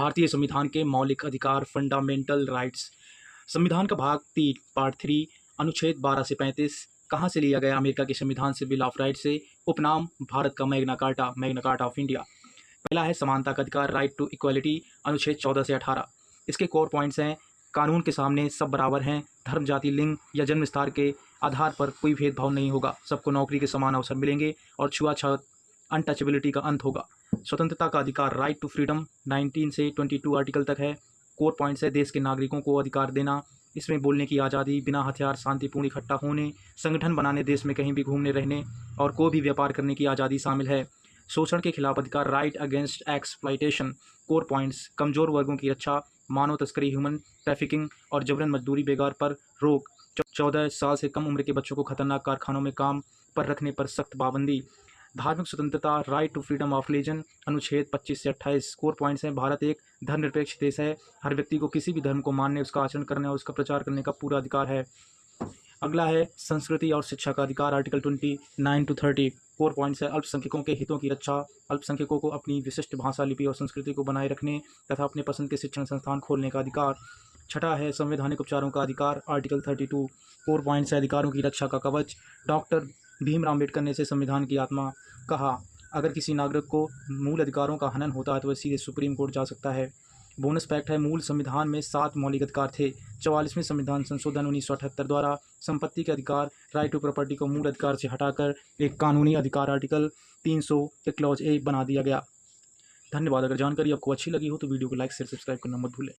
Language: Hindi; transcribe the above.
भारतीय संविधान के मौलिक अधिकार फंडामेंटल राइट्स। संविधान का भाग 3 पार्ट 3 अनुच्छेद 12 से 35 कहाँ से लिया गया? अमेरिका के संविधान से, बिल ऑफ राइट्स से। उपनाम भारत का मैग्ना कार्टा ऑफ इंडिया। पहला है समानता का अधिकार, राइट टू इक्वालिटी, अनुच्छेद 14 से 18। इसके कोर पॉइंट्स हैं: कानून के सामने सब बराबर हैं, धर्म, जाति, लिंग या जन्म स्थान के आधार पर कोई भेदभाव नहीं होगा, सबको नौकरी के समान अवसर मिलेंगे और छुआछूत अनटचेबिलिटी का अंत होगा। स्वतंत्रता का अधिकार, राइट टू फ्रीडम, 19 से 22 आर्टिकल तक है। कोर पॉइंट्स है: देश के नागरिकों को अधिकार देना, इसमें बोलने की आज़ादी, बिना हथियार शांतिपूर्ण इकट्ठा होने, संगठन बनाने, देश में कहीं भी घूमने रहने और कोई भी व्यापार करने की आज़ादी शामिल है। शोषण के खिलाफ अधिकार, right against exploitation. Core points: कमज़ोर वर्गों की रक्षा, मानव तस्करी, ह्यूमन ट्रैफिकिंग और जबरन मजदूरी, बेगार पर रोक, 14 साल से कम उम्र के बच्चों को खतरनाक कारखानों में काम पर रखने पर सख्त पाबंदी। धार्मिक स्वतंत्रता, right to freedom of religion, अनुच्छेद 25 से 28। कोर पॉइंट्स हैं: भारत एक धर्मनिरपेक्ष देश है, हर व्यक्ति को किसी भी धर्म को मानने, उसका आचरण करने और उसका प्रचार करने का पूरा अधिकार है। अगला है संस्कृति और शिक्षा का अधिकार, आर्टिकल 29 to 30। कोर पॉइंट्स है: अल्पसंख्यकों के हितों की रक्षा, अल्पसंख्यकों को अपनी विशिष्ट भाषा, लिपि और संस्कृति को बनाए रखने तथा अपने पसंद के शिक्षण संस्थान खोलने का अधिकार। छठा है संवैधानिक उपचारों का अधिकार, आर्टिकल 32। कोर पॉइंट्स है: अधिकारों की रक्षा का कवच। डॉक्टर भीमराव अम्बेडकर ने इसे संविधान की आत्मा कहा। अगर किसी नागरिक को मूल अधिकारों का हनन होता है तो वह सीधे सुप्रीम कोर्ट जा सकता है। बोनस फैक्ट है: मूल संविधान में 7 मौलिक अधिकार थे। 44वें संविधान संशोधन 1978 द्वारा संपत्ति के अधिकार, राइट टू प्रॉपर्टी को मूल अधिकार से हटाकर एक कानूनी अधिकार, आर्टिकल 300 के क्लॉज ए बना दिया गया। धन्यवाद। अगर जानकारी आपको अच्छी लगी हो तो वीडियो को लाइक, शेयर, सब्सक्राइब करना मत भूलें।